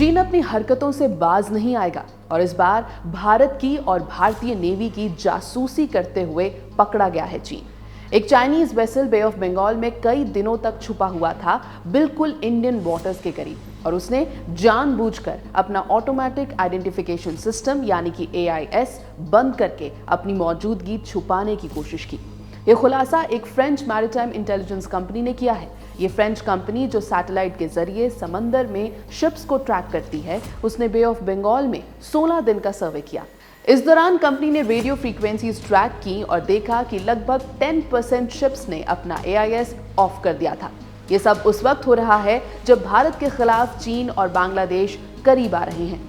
चीन अपनी हरकतों से बाज नहीं आएगा और इस बार भारत की और भारतीय नेवी की जासूसी करते हुए पकड़ा गया है चीन। एक Chinese vessel Bay of Bengal में कई दिनों तक छुपा हुआ था, बिल्कुल इंडियन वाटर्स के करीब, और उसने जानबूझकर अपना ऑटोमेटिक आइडेंटिफिकेशन सिस्टम यानी कि AIS बंद करके अपनी मौजूदगी छुपाने की कोशिश की। यह खुलासा एक फ्रेंच मैरीटाइम इंटेलिजेंस कंपनी ने किया है। ये फ्रेंच कंपनी जो सैटेलाइट के जरिए समंदर में शिप्स को ट्रैक करती है, उसने बे ऑफ बंगाल में 16 दिन का सर्वे किया। इस दौरान कंपनी ने रेडियो फ्रीक्वेंसीज ट्रैक की और देखा कि लगभग 10% शिप्स ने अपना AIS ऑफ कर दिया था। ये सब उस वक्त हो रहा है जब भारत के खिलाफ चीन और बांग्लादेश करीब आ रहे हैं।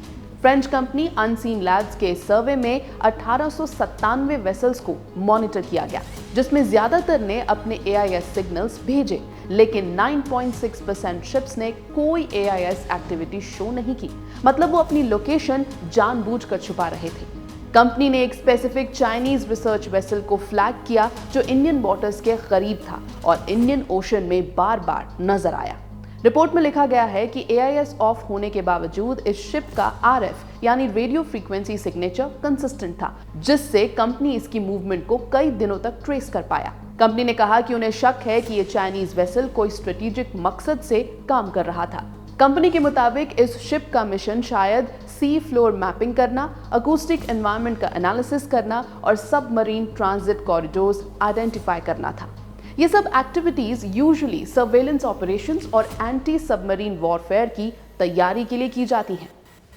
फ्रेंच कंपनी अनसीन लैब्स के सर्वे में 1897 वेसल्स को मॉनिटर किया गया, जिसमें ज्यादातर ने अपने AIS सिग्नल्स भेजे, लेकिन 9.6% शिप्स ने कोई AIS एक्टिविटी शो नहीं की। मतलब वो अपनी लोकेशन जानबूझकर छुपा रहे थे। कंपनी ने एक स्पेसिफिक चाइनीज रिसर्च वेसल को फ्लैग किया जो इंडियन वाटर्स के करीब था और इंडियन ओशन में बार बार नजर आया। रिपोर्ट में लिखा गया है कि AIS ऑफ होने के बावजूद इस शिप का RF यानी रेडियो फ्रीक्वेंसी सिग्नेचर कंसिस्टेंट था, जिससे कंपनी इसकी मूवमेंट को कई दिनों तक ट्रेस कर पाया। कंपनी ने कहा कि उन्हें शक है कि ये चाइनीज वेसल कोई स्ट्रेटेजिक मकसद से काम कर रहा था। कंपनी के मुताबिक इस शिप का मिशन शायद सी फ्लोर मैपिंग करना, अकूस्टिक एनवायरनमेंट का एनालिसिस करना और सबमरीन ट्रांजिट कॉरिडोर्स आइडेंटिफाई करना था। ये सब एक्टिविटीज यूजुअली सर्वेलेंस ऑपरेशंस और एंटी सबमरीन वॉरफेयर की तैयारी के लिए की जाती हैं।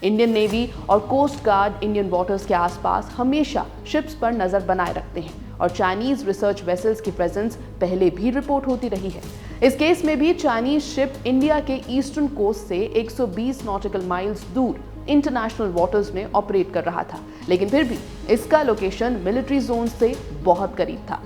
इंडियन नेवी और कोस्ट गार्ड इंडियन वाटर्स के आसपास हमेशा शिप्स पर नजर बनाए रखते हैं और चाइनीज रिसर्च वेसल्स की प्रेजेंस पहले भी रिपोर्ट होती रही है। इस केस में भी चाइनीज शिप इंडिया के ईस्टर्न कोस्ट से 120 नॉटिकल माइल्स दूर इंटरनेशनल वाटर्स में ऑपरेट कर रहा था, लेकिन फिर भी इसका लोकेशन मिलिट्री जोन से बहुत करीब था।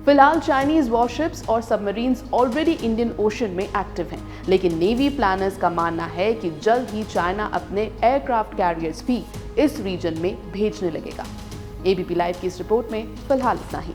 फिलहाल चाइनीज वॉरशिप्स और सबमरीन्स ऑलरेडी इंडियन ओशन में एक्टिव हैं, लेकिन नेवी प्लानर्स का मानना है कि जल्द ही चाइना अपने एयरक्राफ्ट कैरियर्स भी इस रीजन में भेजने लगेगा। ABP लाइव की इस रिपोर्ट में फिलहाल इतना ही।